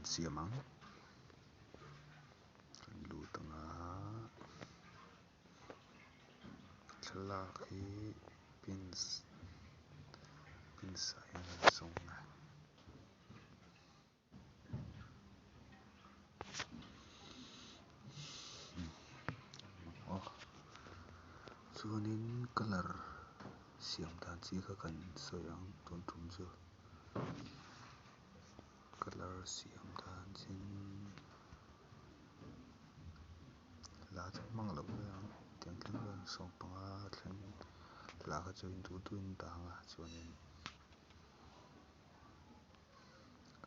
siamang kan lu tengah thlalak hi pinsai an sawng a chuanin colour siam dan chi kha kan sawi ang tawn tum chu colour siam dan chin la chu hmang lo ve ang tiang tling vel sawng panga thleng la kha chu in tu in dang a chuanin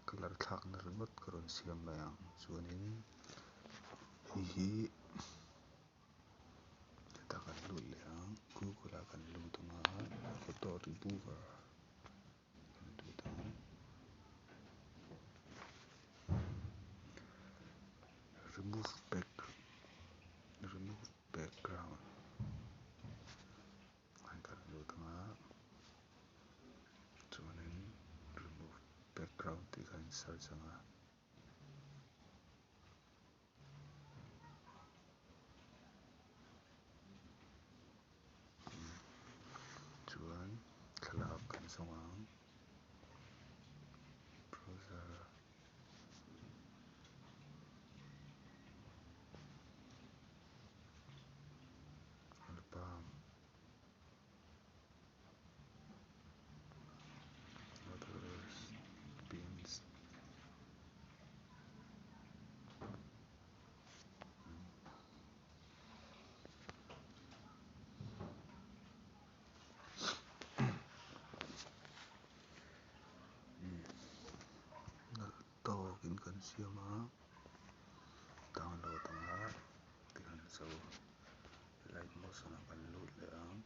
colour thlak na ringot ka rawn siam mai ang chuanin hi heta kan lut leh ang Google a kan lu tanga photo remover kan du tang remove background kan lu tanga chuanin remove background tih kan search anga chuan thlalak kan zawng ang browser album others pins tawkin kan siam a download anga ti kan zo light motion a kan lut leh ang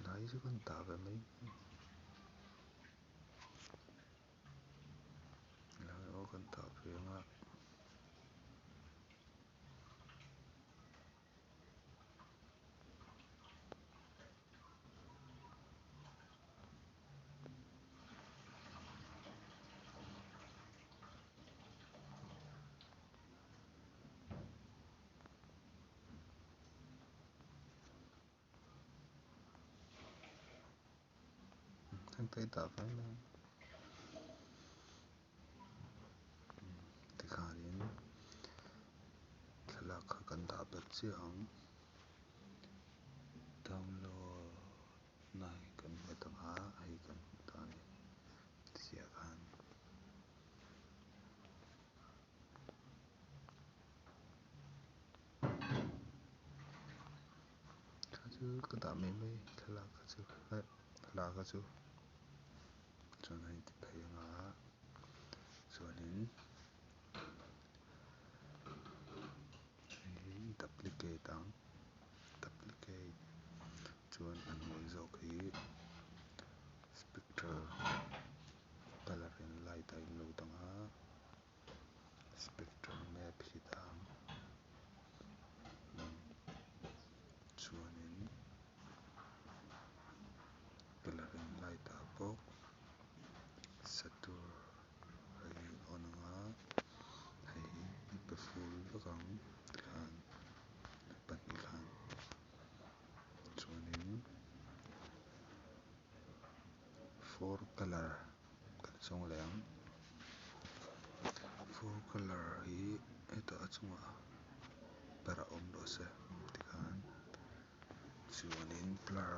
lai chu kan tah ve mai lai aw kan tah ve anga hengtai tah ve mai tikhanin thlalak kha kan dah bek chiang download nai kan hmet anga hei kan hmu ta ni ziak han kha chu ka dah mai mai thlalak kha chu la kha chu chuan hei ti phei anga chuanin hei duplicate ang duplicate chuan a hnuai zawk hi spectral colour in light a in lo dang a spectral map hi dang chuanin colour in light ah pawh satur hei on anga hei mi pafur vek ang tikhan pahnih khan chuanin four colour kan zawng leh ang four colour hi heta a chungah ber a awm loh se tikhan chuanin blur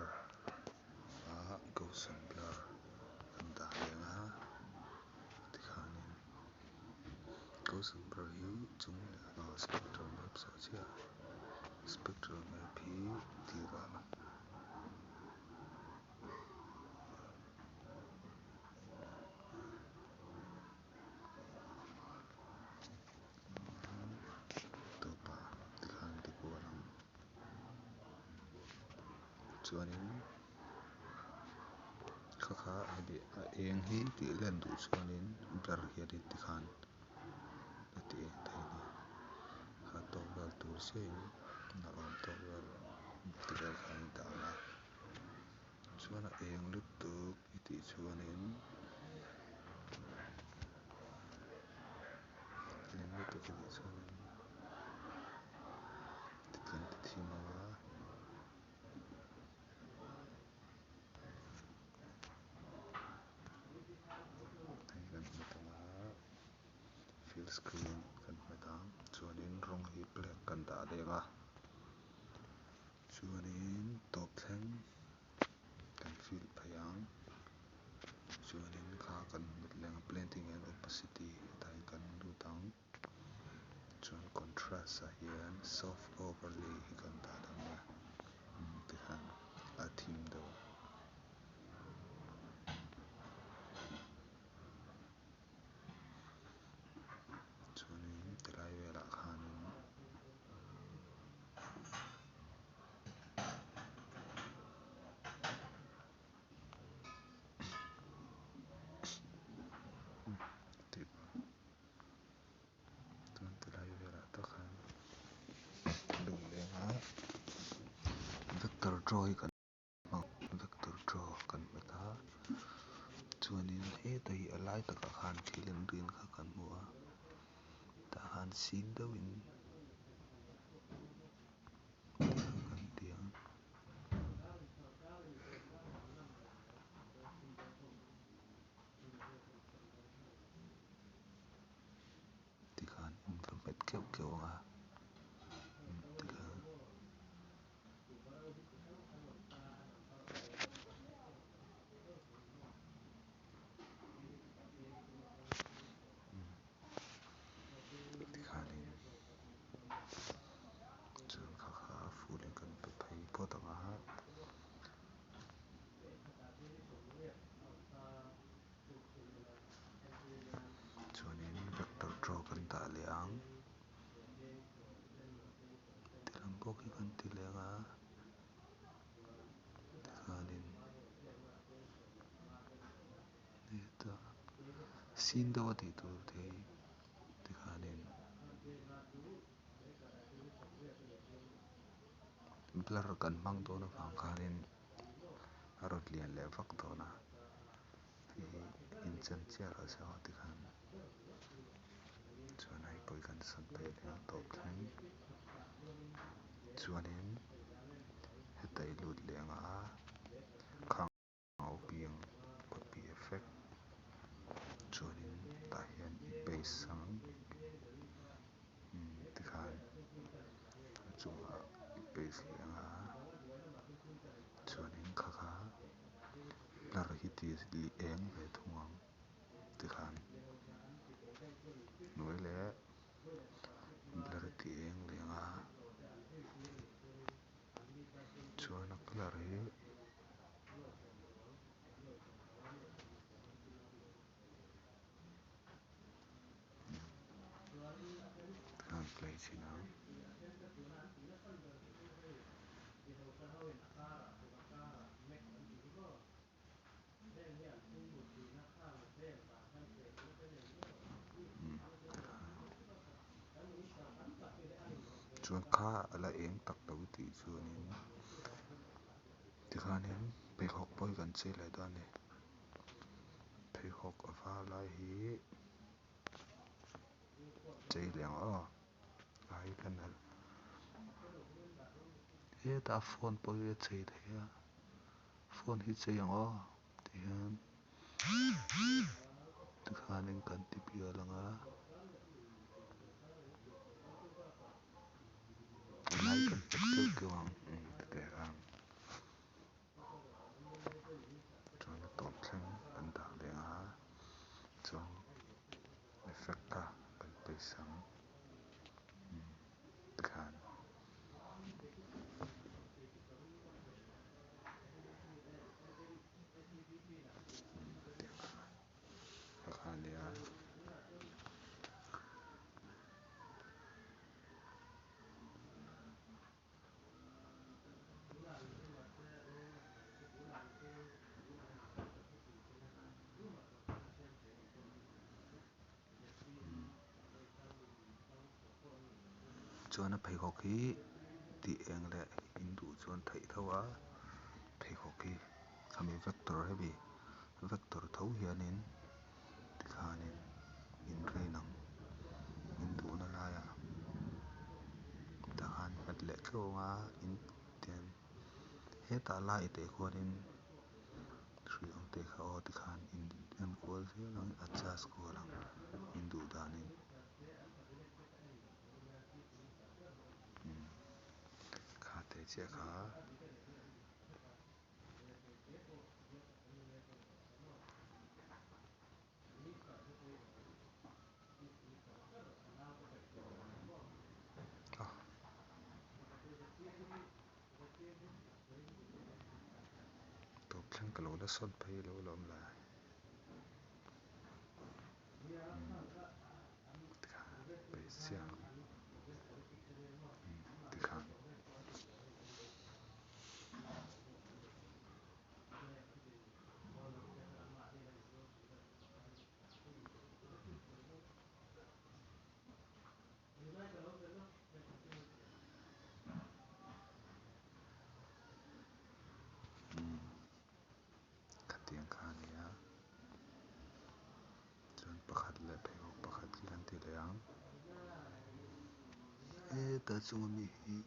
ghost and blur kan dah leh anga tikhanin ghost and blur hi chung leh spectral map saw chiah spectral map hi tirah topa tikhan ti pawh a lang chuanin kha hedi a eng hi tih len duh chuanin blur hianin tikhan la ti eng thei ani kha tawlhpal tur siain a awm tawlhpal ti vel khanin dah anga chuan a eng lutuk ti chuanin lengmei pe ka ti chuanin titlin ti thimawa hei kan hmuh tanga fill screen kan hmeta chuanin rawng hi black kan dah lenga chuanin tawpthleng kan fill phei ang chuanin kha kan hmu lenga blending and opacity hetlai kan lut ang chuan contrast ah hian soft overlay hi kan dah dang a tikhan a thim deuh chuanin tilai velah khanin chuan tilai velah ta khan lung lenga vector draw hi kan hmang vector draw kan hmeta chuanin hetah hi a lai takah khan thil inrin kha kan hmu a tah khan sin deuhin kan tiang tikhan in va hmet keuh keuh anga tikhan tikhanin chuan kha kha full kan pe phei pawt anga chuanin vector draw kan dah leh ang tilang bawk hi kan ti lenga tikhanin hetah sin deuh a tih tur te hi tikhanin blur kan hmang dawn avang khanin a rawn lian leh vak dawn a hei hi inchen chiahlah saw tikhan chuan hei pawh hi kan san phei lenga tawpthleng chuanin hetah hi lut leh anga khang au piang copy effect chuanin tah hian paste ang tikhan a chungah paste leh anga chuanin kha kha blur hi ti eng ve thung ang tikhan hnuai leh blur ti eng lenga chuan a colour hi tikhan play chin ang chuan kha a la eng tak lo tih chuanin tikhanin pheikhawk pawh hi kan chei lai deuh a ni pheikhawk a var lai hi chei liang aw ai kan hal hetah phone pawh hi a chei theih a phone hi chei ang aw tihian tikhanin kan ti piah lang a a lai kan hmet keuh keuh ang tite ang chuan a tawpthleng kan dah lenga chuan effect a kan paste ang tikhan kha kha nia chuan a pheikhawk hi tih eng leh in duh chuan theih tho a pheikhawk hi a mi vector hebi vector tho hianin tikhanin in reinang in tuna laya takhan matle thlonga in tian heta la ite khuanin thri ongte kha o tikhan in an kual zel lang adjust kualang in du danin kha te che kha to thleng kalo la son phei lo lom la pe siang tikhan khatiang kha nia chuan pakhat le pheo pakhat hi kan ti leang ta chunga mi hi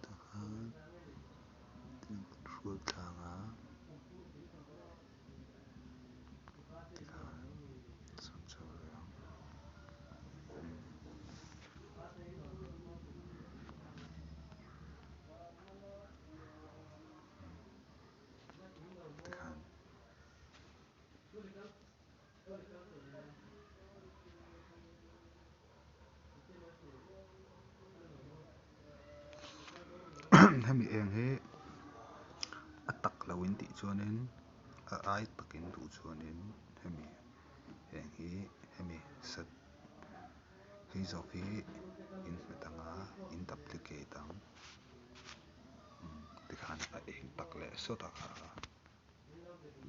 takhan tin control thanga tikhan chon chaw leang tikhan hemi eng hi atak lawin ti chuanin a ai takin du chuanin hemi eng hi hemi sat hi zawk hi in hmetanga in duplicate ang tikhan a eng tak le saw tak a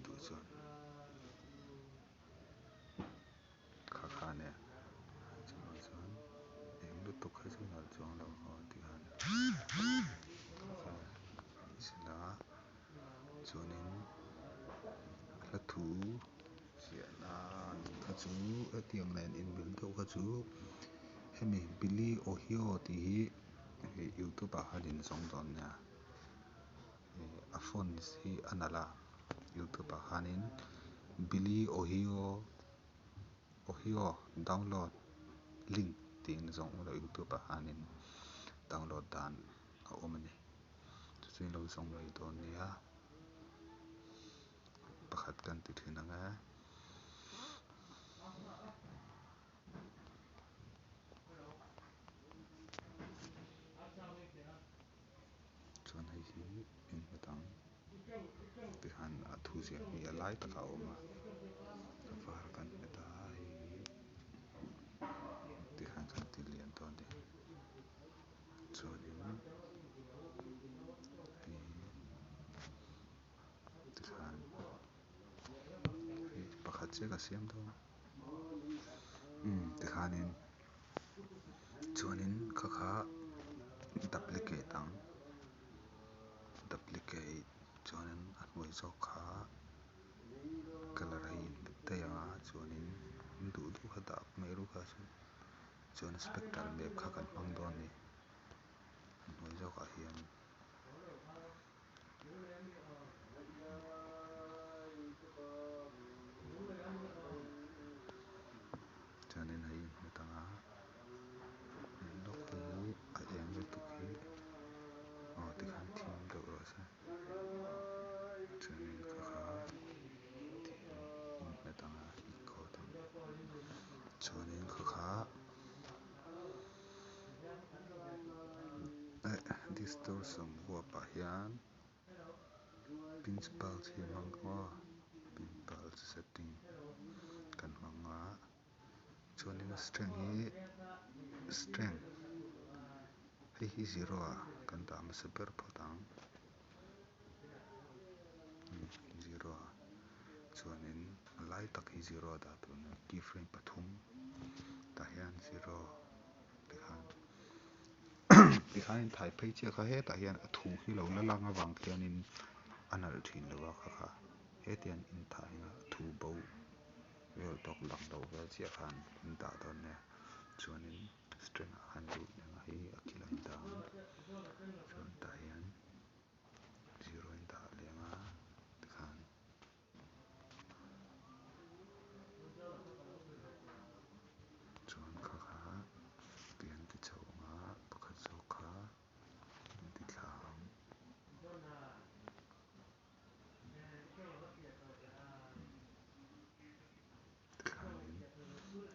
du chuan kha kha ne chuan chuan eng lutuk kha chuan al chuang lo ho tikhan sila chuanin hla thu chiahna kha chu atiang nen in bil deuh kha chu hemi Billy Ohio tih hi YouTube a hanin zawng dawn nia a fonts hi a nala YouTube a hanin Billy Ohio download link tin zawng lo YouTube a hanin download dan a awm ani chu chuin lo zawng loi dawn nia pakhat kan ti thin anga chuan hei hi in hmetang tikhan a thu ziak hi a lai taka awm a a var kan hmeta hei hi tikhan kan ti lian dawn ni chuanin hei tikhan hei pakhat chiah ka siam dawn tikhanin chuanin kha kha duplicate ang duplicate chuanin a hnuai zawk kha color hi in hmet daih anga chuanin in duh duh kha dah hmel kha chu chuan spectral map kha kan hmang dawn ni a hnuai zawkah hian chuanin hei in hmetanga lawk hi a eng lutuk hi tikhan thim deuh raw se chuanin kha kha in hmetanga echo dang chuanin kha kha distortion huap ah hian principal hi hmang maw principal setting kan hmanga chuanin a strength hi strength hei hi 0 a kan dah masa ber phawtang 0 a chuanin a lai tak hi 0 a dah tur nia keyframe pathum tah hian 0 tikhan tikhanin thai phei chiah kha hetah hian a thu hi lo la lang avang khianin anal thin lo wa kha hetian in tha hinga thu bo vel tok lang lo vel chia khan in ta don ne chuanin string a khan lu lenga hi akila in dang chuan ta hian 0 in dah lenga tikhan chuan kha kha pian ti chunga pakhat zawk kha in ti thlang tikhanin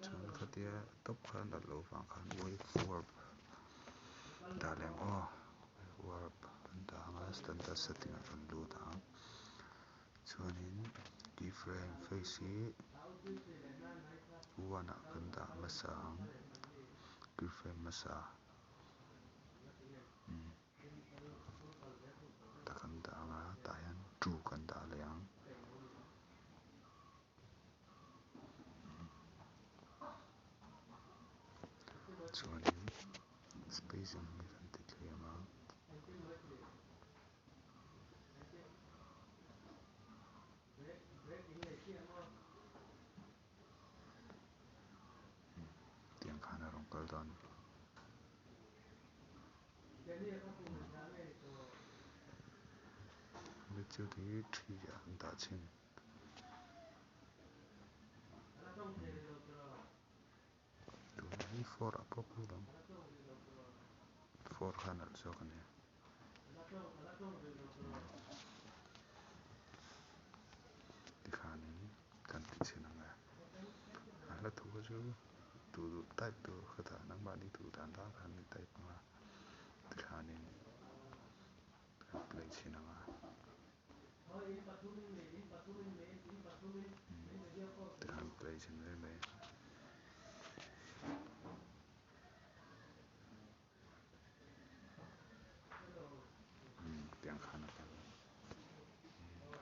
chuan khatia top kha nalh lo wang khan wave verb dah leng verb an danga standard setting a kan lut a chuanin keyframe face hi 1 ah kan dah masang keyframe masa ta kan dah anga tah hian true kan dah leng chuanin spacing hi kan ti thleng a tiang khan a rawn kal dawn lecture hi 3 ah an dah chin tuna hi 4 ah pawh kan lo 4 kha nalh zawk ani tikhanin kan ti chin anga a hla thu chu tu type tur khadah nangmah ni tu dan dan khan ni type anga tikhanin kan play chin anga tikhan play chin ve le